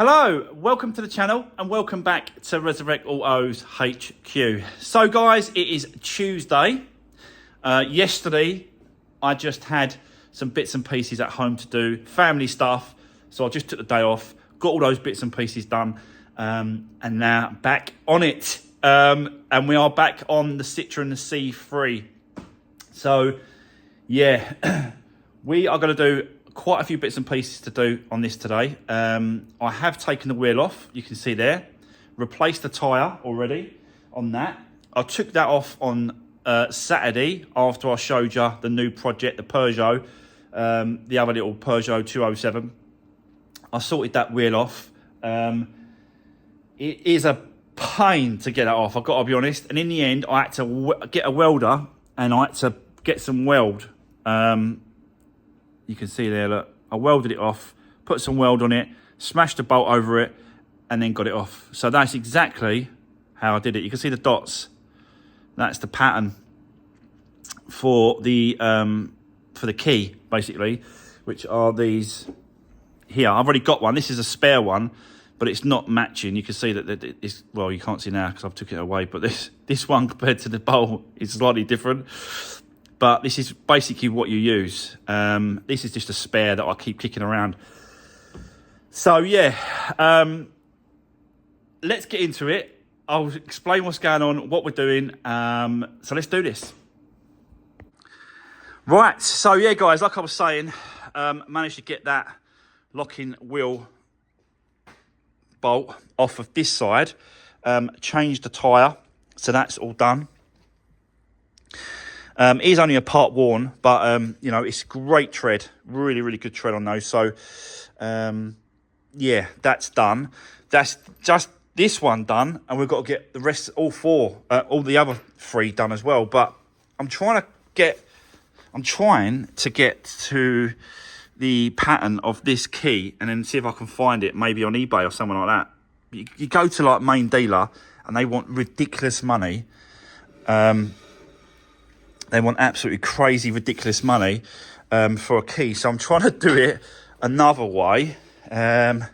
Hello, welcome to the channel and welcome back to Resurwreck Autos HQ. So guys, it is Tuesday. Yesterday, I just had some bits and pieces at home to do, family stuff. So I just took the day off, got all those bits and pieces done, and now back on it. And we are back on the Citroen C3. So yeah, we are going to do quite a few bits and pieces to do on this today. I have taken the wheel off, you can see there, replaced the tyre already on that. I took that off on Saturday after I showed you the new project, the Peugeot, the other little Peugeot 207. I sorted that wheel off. It is a pain to get that off, I've got to be honest, and in the end I had to get a welder and I had to get some weld. You can see there, look, I welded it off, put some weld on it, smashed a bolt over it, and then got it off. So that's exactly how I did it. You can see the dots. That's the pattern for the key, basically, which are these here. I've already got one. This is a spare one, but it's not matching. You can see that it's, well, you can't see now because I've took it away, but this one compared to the bolt is slightly different. But this is basically what you use. This is just a spare that I keep kicking around. So yeah, let's get into it. I'll explain what's going on, what we're doing. So let's do this. Right, so yeah guys, like I was saying, managed to get that locking wheel bolt off of this side. Changed the tyre, so that's all done. It is only a part worn, but you know, it's great tread, really good tread on those. So yeah, that's done. That's just this one done, and we've got to get the rest, all the other three done as well. But I'm trying to get to the pattern of this key and then see if I can find it maybe on eBay or something like that. You go to like main dealer and they want ridiculous money. They want absolutely crazy, ridiculous money for a key. So I'm trying to do it another way, where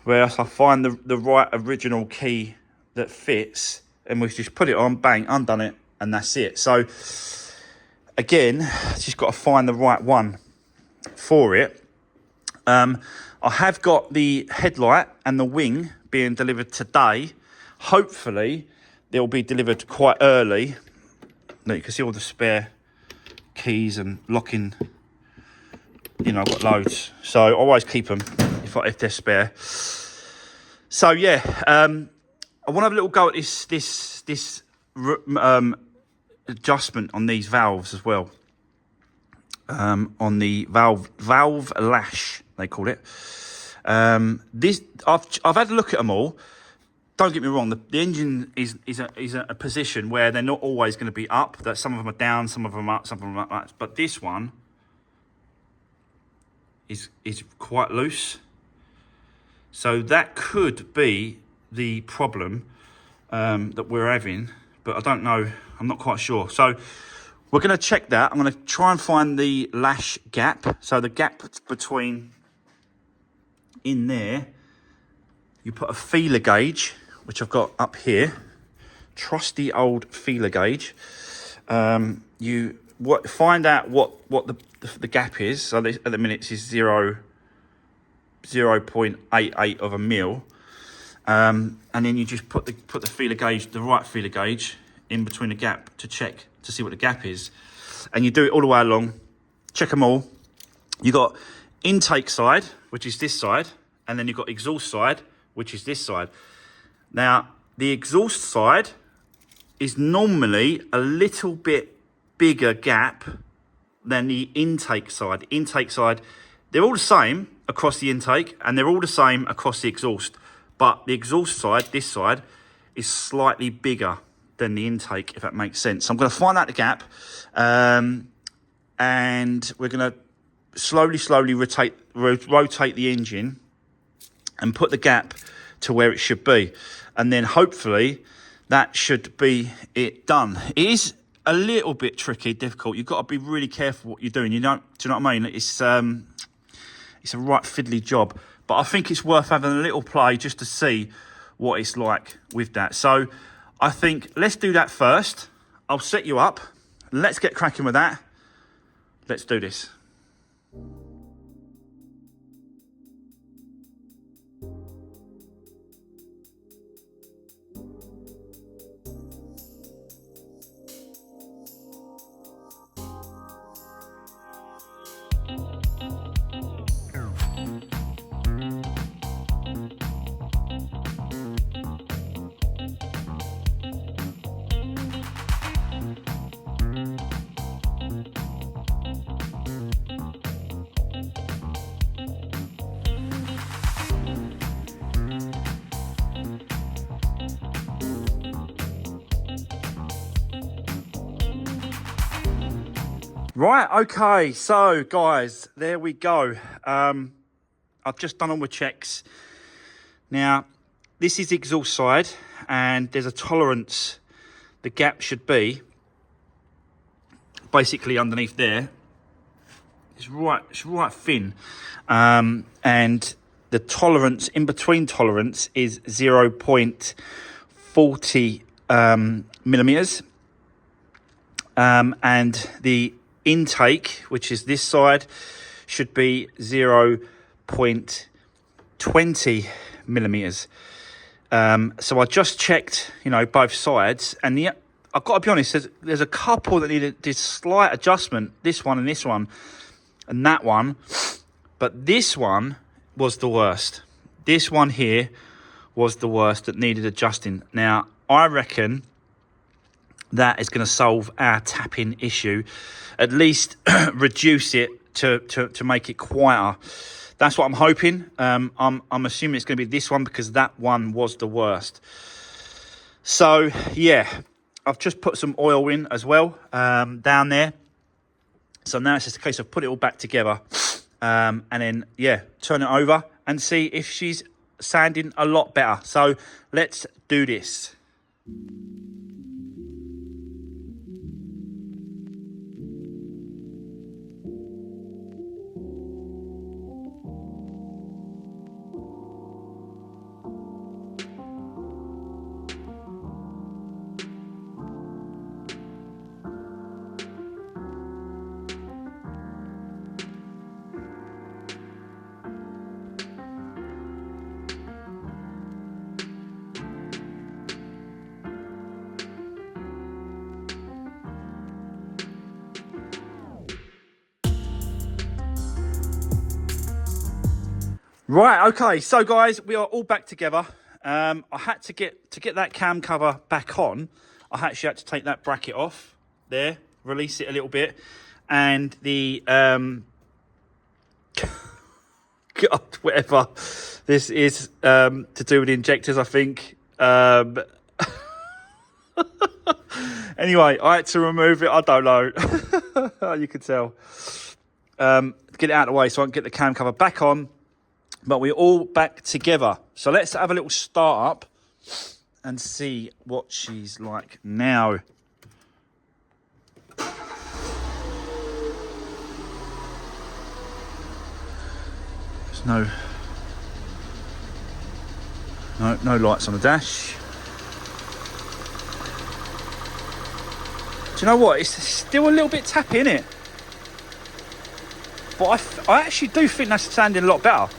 I find the right original key that fits, and we just put it on, bang, undone it, and that's it. So again, just got to find the right one for it. I have got the headlight and the wing being delivered today. Hopefully, they'll be delivered quite early. You can see all the spare keys and locking, you know, I've got loads. So I always keep them if they're spare. So yeah, I want to have a little go at this adjustment on these valves as well. On the valve lash, they call it. This I've had a look at them all. Don't get me wrong, the engine is a position where they're not always going to be up. That some of them are down, some of them are up, some of them are up. But this one is quite loose. So that could be the problem that we're having. But I don't know. I'm not quite sure. So we're going to check that. I'm going to try and find the lash gap. So the gap between in there, you put a feeler gauge, which I've got up here, trusty old feeler gauge. You find out what the gap is. So at the minute this is 0.88 of a mil, and then you just put the feeler gauge, the right feeler gauge, in between the gap to check to see what the gap is, and you do it all the way along. Check them all. You got intake side, which is this side, and then you've got exhaust side, which is this side. Now, the exhaust side is normally a little bit bigger gap than the intake side. The intake side, they're all the same across the intake, and they're all the same across the exhaust. But the exhaust side, this side, is slightly bigger than the intake, if that makes sense. So I'm going to find out the gap, and we're going to slowly rotate the engine and put the gap to where it should be, and then hopefully that should be it done. It is a little bit tricky, difficult. You've got to be really careful what you're doing. Do you know what I mean? It's a right fiddly job, But I think it's worth having a little play just to see what it's like with that. So I think let's do that first. I'll set you up. Let's get cracking with that. Let's do this. Right, okay, so guys, there we go. I've just done all my checks. Now, this is the exhaust side, and there's a tolerance. The gap should be basically underneath there. It's right thin. And the tolerance, in between tolerance, is 0.40 millimeters. And the intake, which is this side, should be 0.20 millimeters. So I just checked, you know, both sides, and I've got to be honest, there's a couple that needed this slight adjustment, this one and that one, but this one was the worst. This one here was the worst that needed adjusting. Now, I reckon that is going to solve our tapping issue, at least reduce it to make it quieter. That's what I'm hoping. I'm assuming it's going to be this one because that one was the worst. So yeah, I've just put some oil in as well down there. So now it's just a case of put it all back together, and then yeah, turn it over and see if she's sounding a lot better. So let's do this. Right, okay, so guys, we are all back together. I had to get that cam cover back on. I actually had to take that bracket off there, release it a little bit, and the God, whatever this is to do with the injectors, I think. Anyway, I had to remove it. I don't know. You can tell. Get it out of the way so I can get the cam cover back on. But we're all back together. So let's have a little start up and see what she's like now. There's no lights on the dash. Do you know what? It's still a little bit tappy, isn't it? But I actually do think that's sounding a lot better.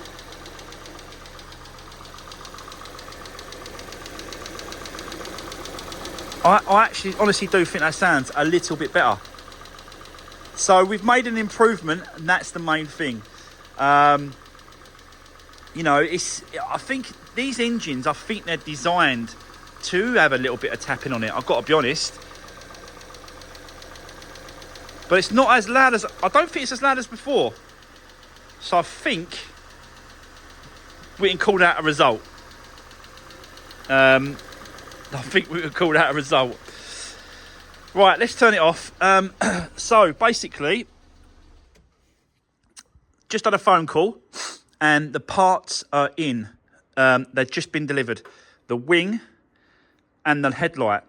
I actually honestly do think that sounds a little bit better. So we've made an improvement, and that's the main thing. You know, I think these engines, I think they're designed to have a little bit of tapping on it. I've got to be honest. But it's not as loud as, I don't think it's as loud as before. So I think we can call that a result. I think we could call that a result. Right, let's turn it off. So basically, just had a phone call and the parts are in. They've just been delivered. The wing and the headlight.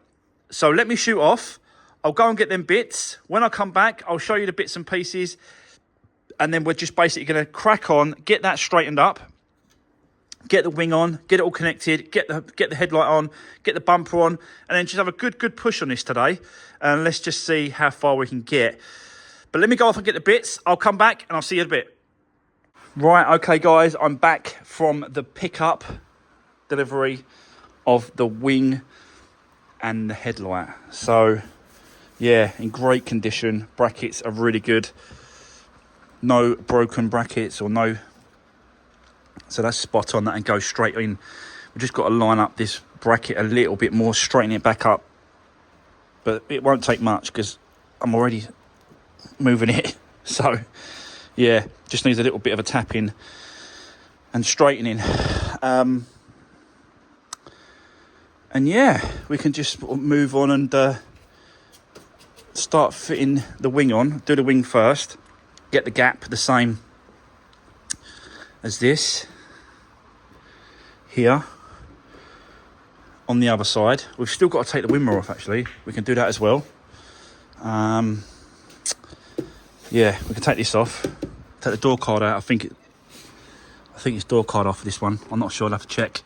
So let me shoot off. I'll go and get them bits. When I come back, I'll show you the bits and pieces. And then we're just basically going to crack on, get that straightened up. get the wing on, get it all connected, get the headlight on, get the bumper on, and then just have a good push on this today. And let's just see how far we can get. But let me go off and get the bits. I'll come back and I'll see you in a bit. Right, okay guys, I'm back from the pickup delivery of the wing and the headlight. So yeah, in great condition. Brackets are really good. No broken brackets or no. So that's spot on. That and go straight in. We've just got to line up this bracket a little bit more, straighten it back up. But it won't take much because I'm already moving it. So yeah, just needs a little bit of a tapping and straightening. And yeah, we can just move on and start fitting the wing on. Do the wing first. Get the gap the same as this here on the other side. We've still got to take the wing mirror off, actually. We can do that as well. Yeah, we can take this off. Take the door card out. I think it's door card off for this one. I'm not sure. I'll have to check.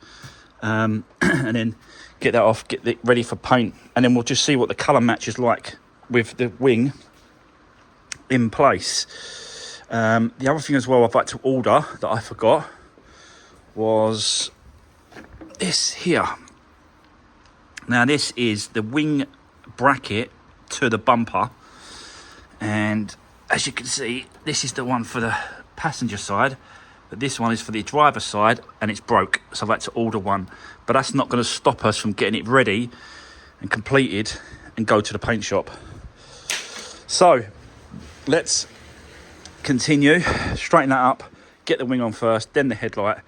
And then get that off, get it ready for paint. And then we'll just see what the colour match is like with the wing in place. The other thing as well I'd like to order that I forgot was this here. Now this is the wing bracket to the bumper, and as you can see, this is the one for the passenger side, but this one is for the driver's side, and it's broke, so I'd like to order one. But that's not going to stop us from getting it ready and completed and go to the paint shop. So let's continue, straighten that up, get the wing on first, then the headlight,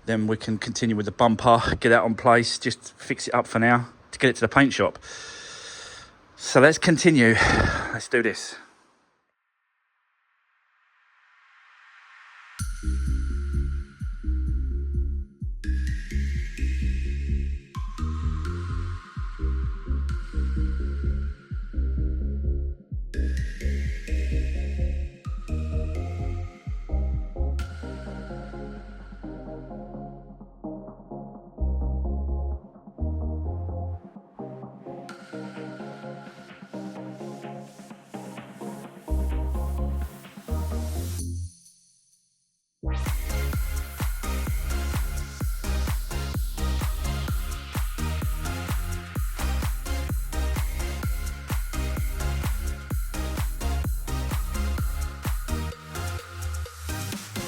then we can continue with the bumper, get that on place, just fix it up for now to get it to the paint shop. So let's continue, let's do this.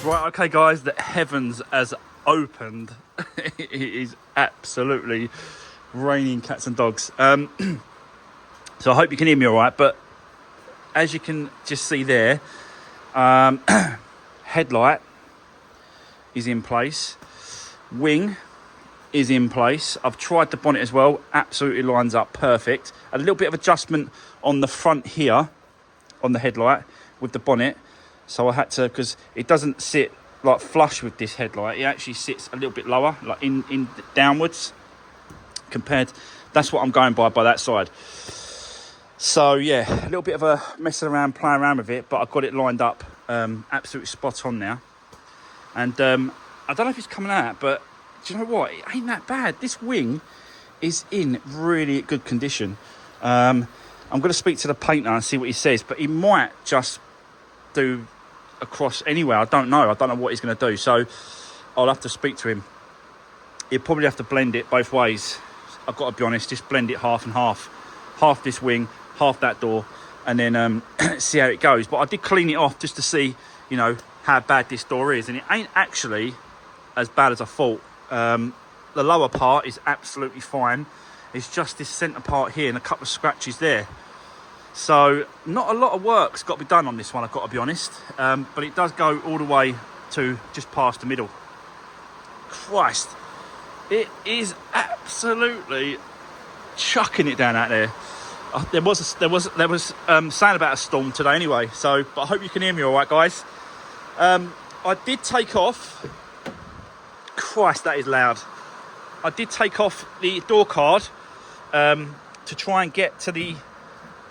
Right, okay guys, the heavens has opened. It is absolutely raining cats and dogs. So I hope you can hear me all right, but as you can just see there, headlight is in place, wing is in place. I've tried the bonnet as well, absolutely lines up perfect. A little bit of adjustment on the front here, on the headlight with the bonnet. So I had to, because it doesn't sit like flush with this headlight. It actually sits a little bit lower, like in downwards compared. That's what I'm going by that side. So yeah, a little bit of a messing around, playing around with it, but I've got it lined up absolutely spot on now. And I don't know if it's coming out, but do you know what? It ain't that bad. This wing is in really good condition. I'm going to speak to the painter and see what he says, but he might just do across anywhere. I don't know what he's going to do, so I'll have to speak to him. He'll probably have to blend it both ways. I've got to be honest, just blend it half and half this wing, half that door, and then see how it goes. But I did clean it off just to see, you know, how bad this door is, and it ain't actually as bad as I thought. The lower part is absolutely fine. It's just this centre part here and a couple of scratches there. So not a lot of work's got to be done on this one, I've got to be honest. But it does go all the way to just past the middle. Christ, it is absolutely chucking it down out there. There was saying about a storm today anyway. So, but I hope you can hear me all right, guys. I did take off. Christ, that is loud. I did take off the door card to try and get to the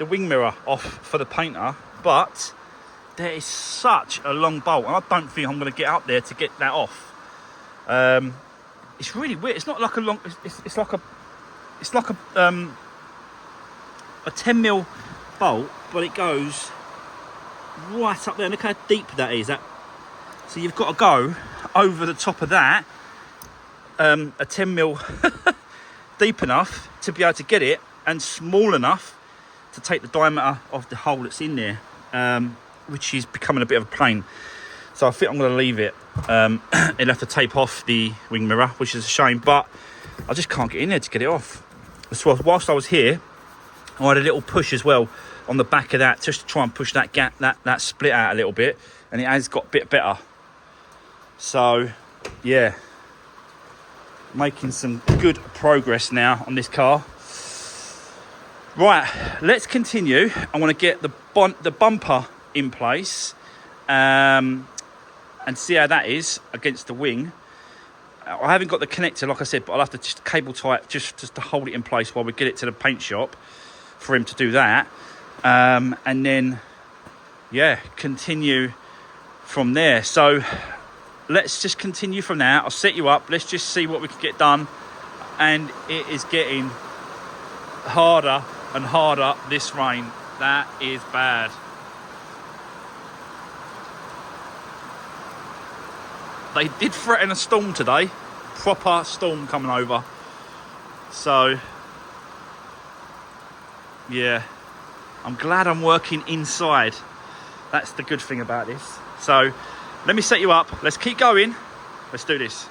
wing mirror off for the painter, but there is such a long bolt, and I don't think I'm going to get up there to get that off. It's really weird. It's not like a long. It's like a 10mm bolt, but it goes right up there. Look how deep that is. So you've got to go over the top of that, a 10mm deep enough to be able to get it, and small enough to take the diameter of the hole that's in there, which is becoming a bit of a pain. So I think I'm going to leave it. It'll have to tape off the wing mirror, which is a shame, but I just can't get in there to get it off. So whilst I was here, I had a little push as well on the back of that, just to try and push that gap, that split out a little bit, and it has got a bit better. So yeah, making some good progress now on this car. Right, let's continue. I want to get the bumper in place, and see how that is against the wing. I haven't got the connector, like I said, but I'll have to just cable tie it just to hold it in place while we get it to the paint shop for him to do that. And then, yeah, continue from there. So let's just continue from there. I'll set you up. Let's just see what we can get done. And it is getting harder and harder this rain. That is bad. They did threaten a storm today, proper storm coming over. So, yeah, I'm glad I'm working inside. That's the good thing about this. So, let me set you up. Let's keep going. Let's do this.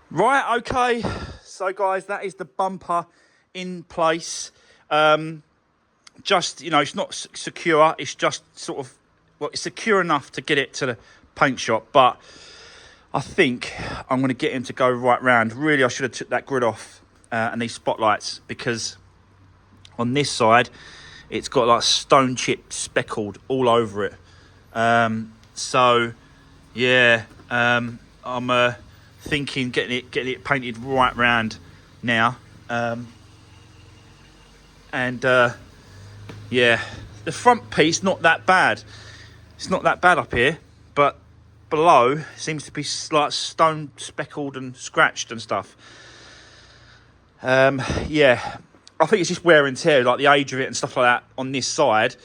Right, okay, so guys, that is the bumper in place. Just, you know, it's not secure, it's just sort of, well, it's secure enough to get it to the paint shop, but I think I'm going to get him to go right round. Really, I should have took that grid off and these spotlights, because on this side, it's got like stone chip speckled all over it. So, yeah, I'm thinking getting it painted right round now. Yeah, the front piece not that bad. It's not that bad up here, but below seems to be like stone speckled and scratched and stuff. Yeah, I think it's just wear and tear, like the age of it and stuff like that on this side.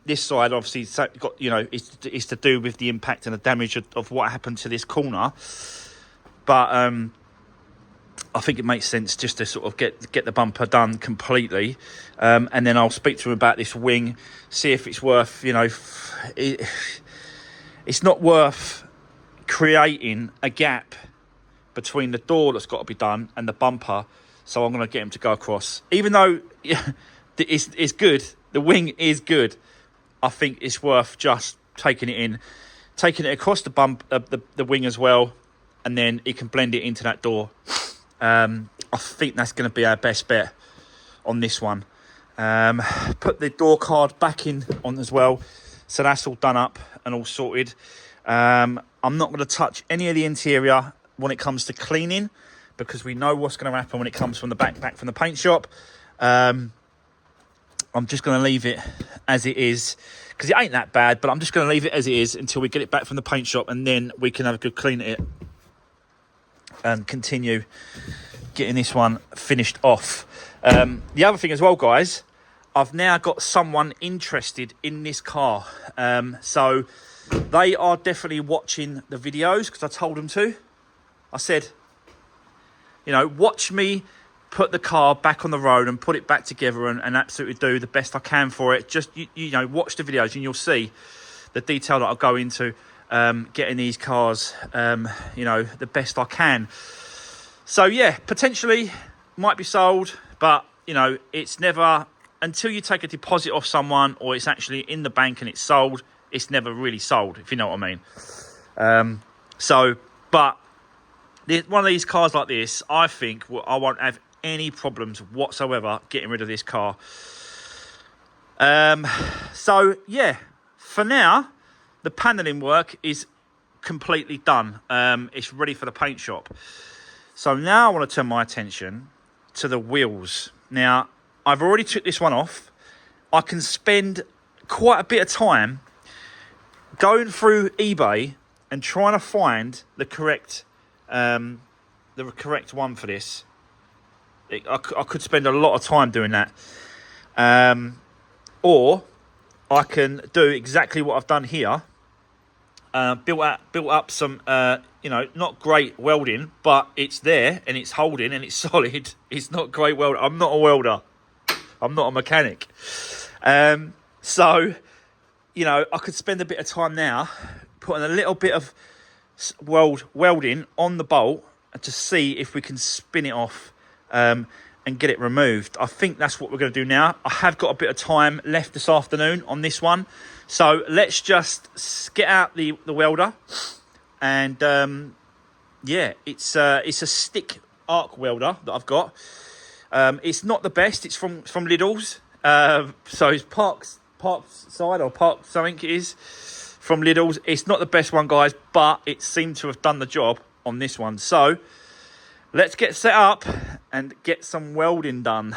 This side obviously got, you know, it's to do with the impact and the damage of what happened to this corner. But I think it makes sense just to sort of get the bumper done completely, and then I'll speak to him about this wing, see if it's worth, you know, it's not worth creating a gap between the door that's got to be done and the bumper. So I'm going to get him to go across. Even though it's good, the wing is good, I think it's worth just taking it across the wing as well, and then he can blend it into that door. I think that's going to be our best bet on this one. Put the door card back in on as well, so that's all done up and all sorted. I'm not going to touch any of the interior when it comes to cleaning, because we know what's going to happen when it comes from the back from the paint shop. I'm just going to leave it as it is, because it ain't that bad, but I'm just going to leave it as it is until we get it back from the paint shop, and then we can have a good clean at it and continue getting this one finished off. The other thing as well, guys, I've now got someone interested in this car. So they are definitely watching the videos, because I told them to. I said, you know, watch me put the car back on the road and put it back together and absolutely do the best I can for it. Just, you know, watch the videos and you'll see the detail that I'll go into getting these cars, you know, the best I can. So, yeah, potentially might be sold, but, you know, it's never, until you take a deposit off someone or it's actually in the bank and it's sold, it's never really sold, if you know what I mean. But one of these cars like this, I think I won't have any problems whatsoever getting rid of this car. So, yeah, for now, the panelling work is completely done. It's ready for the paint shop. So now I want to turn my attention to the wheels. Now, I've already took this one off. I can spend quite a bit of time going through eBay and trying to find the correct one for this. I could spend a lot of time doing that. Or I can do exactly what I've done here. Built up some, you know, not great welding, but it's there and it's holding and it's solid. It's not great welding. I'm not a welder. I'm not a mechanic. So, you know, I could spend a bit of time now putting a little bit of welding on the bolt to see if we can spin it off and get it removed. I think that's what we're going to do now. I have got a bit of time left this afternoon on this one. So let's just get out the welder. And yeah, it's a stick arc welder that I've got. It's not the best. It's from Lidl's. So it's Park's side or Park something it is from Lidl's. It's not the best one, guys, but it seemed to have done the job on this one. So let's get set up and get some welding done.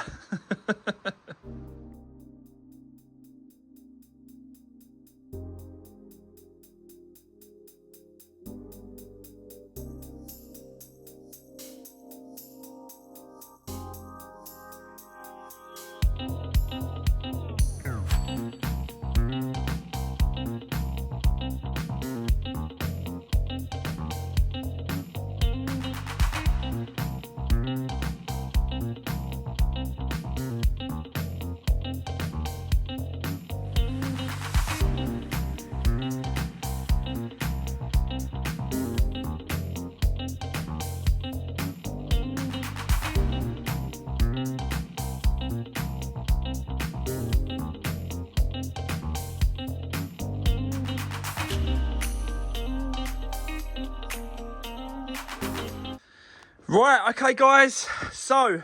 Right, okay, guys. So,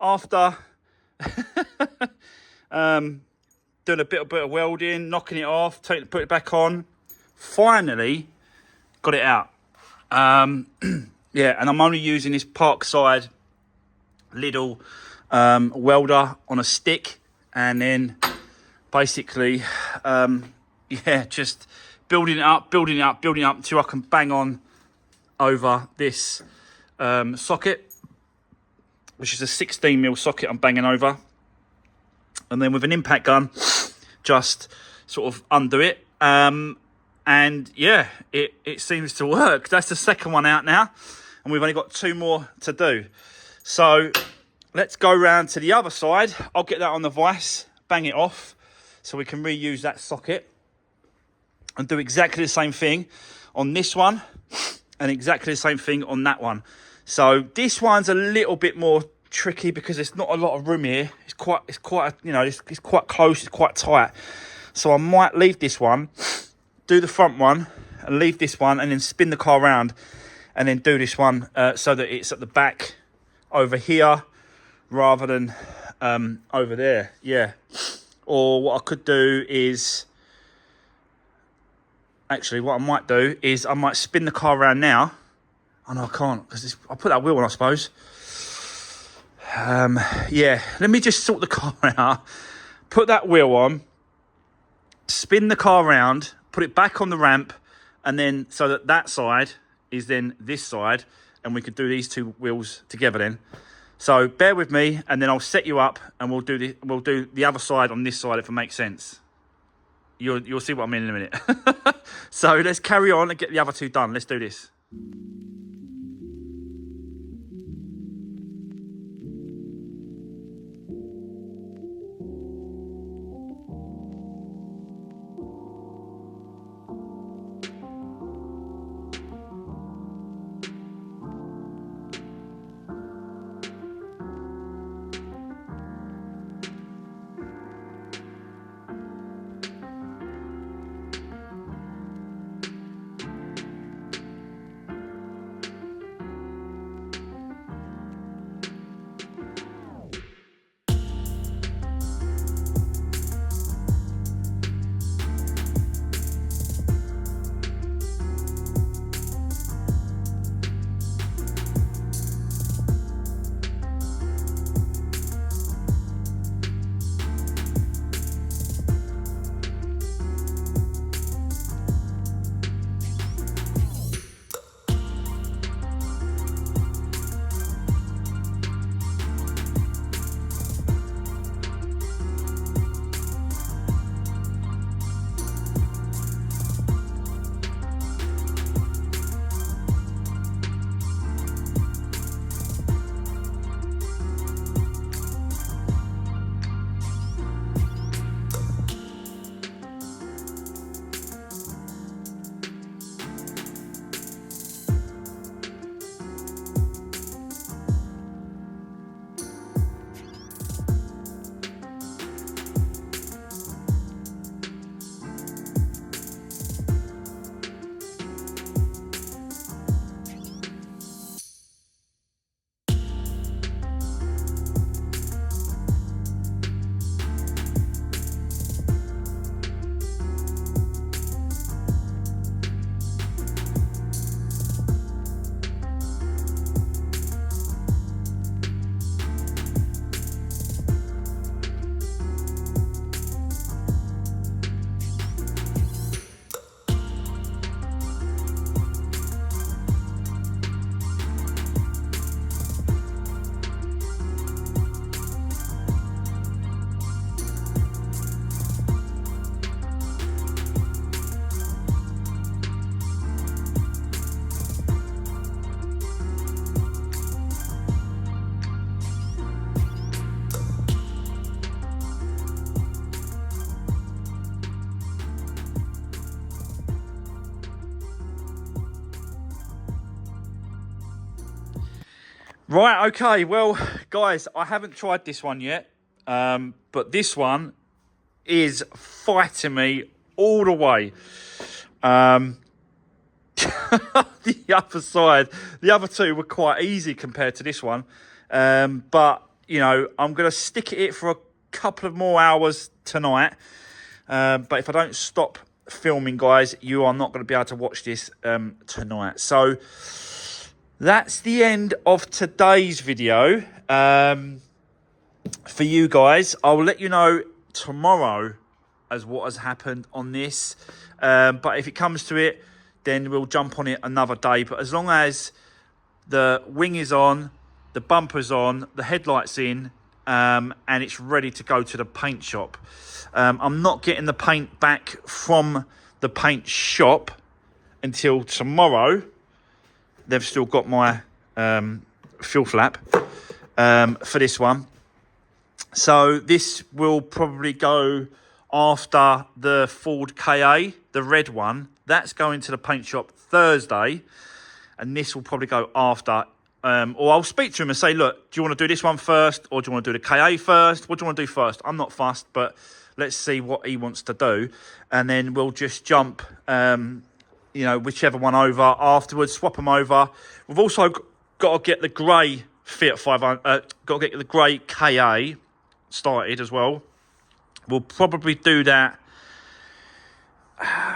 after doing a bit of welding, knocking it off, put it back on, finally got it out. Yeah, and I'm only using this Parkside Lidl welder on a stick, and then basically, yeah, just building it up until I can bang on over this socket, which is a 16mm socket I'm banging over, and then with an impact gun just sort of undo it, and yeah, it seems to work. That's the second one out now, and we've only got 2 more to do. So let's go round to the other side. I'll get that on the vise, bang it off so we can reuse that socket and do exactly the same thing on this one, and exactly the same thing on that one. So this one's a little bit more tricky because there's not a lot of room here. It's quite it's quite close, it's quite tight. So I might leave this one, do the front one, and leave this one, and then spin the car around, and then do this one so that it's at the back over here rather than over there. Yeah. Or what I could do is, actually what I might do is I might spin the car around now. Oh no, I can't, because I'll put that wheel on, I suppose. Yeah, let me just sort the car out, put that wheel on, spin the car around, put it back on the ramp, and then so that that side is then this side, and we could do these two wheels together then. So bear with me, and then I'll set you up, and we'll do the other side on this side if it makes sense. You'll see what I mean in a minute. So let's carry on and get the other two done. Let's do this. Right, okay, well, guys, I haven't tried this one yet, but this one is fighting me all the way. The other side, the other two were quite easy compared to this one, but, you know, I'm going to stick at it for a couple of more hours tonight, but if I don't stop filming, guys, you are not going to be able to watch this tonight. So that's the end of today's video for you guys. I'll let you know tomorrow as what has happened on this. But if it comes to it, then we'll jump on it another day. But as long as the wing is on, the bumper's on, the headlight's in, and it's ready to go to the paint shop. I'm not getting the paint back from the paint shop until tomorrow. They've still got my fill flap for this one. So this will probably go after the Ford KA, the red one, That's going to the paint shop Thursday, and this will probably go after. Or I'll speak to him and say, look, do you want to do this one first, or do you want to do the KA first? What do you want to do first? I'm not fussed, but let's see what he wants to do, and then we'll just jump, you know, whichever one over afterwards, swap them over. We've also got to get the grey Fiat 500, got to get the grey KA started as well. We'll probably do that.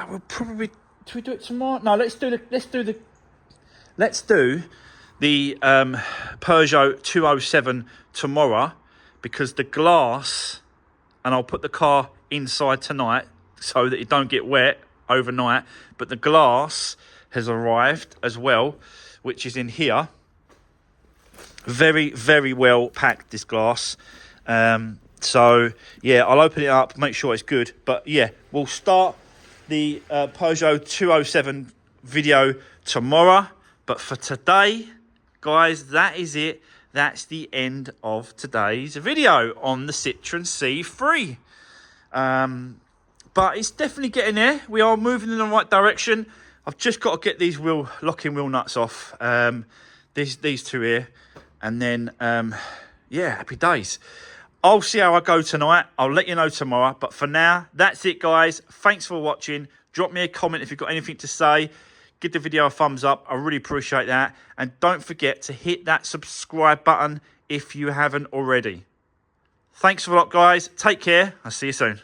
We'll probably, do we do it tomorrow? No, let's do the Peugeot 207 tomorrow, because the glass, and I'll put the car inside tonight so that it don't get wet overnight, but the glass has arrived as well, which is in here. Very, very well packed, this glass. So yeah, I'll open it up, make sure it's good. But yeah, we'll start the Peugeot 207 video tomorrow. But for today, guys, that is it. That's the end of today's video on the Citroen C3. But it's definitely getting there. We are moving in the right direction. I've just got to get these locking wheel nuts off. These two here. And then, yeah, happy days. I'll see how I go tonight. I'll let you know tomorrow. But for now, that's it, guys. Thanks for watching. Drop me a comment if you've got anything to say. Give the video a thumbs up. I really appreciate that. And don't forget to hit that subscribe button if you haven't already. Thanks a lot, guys. Take care. I'll see you soon.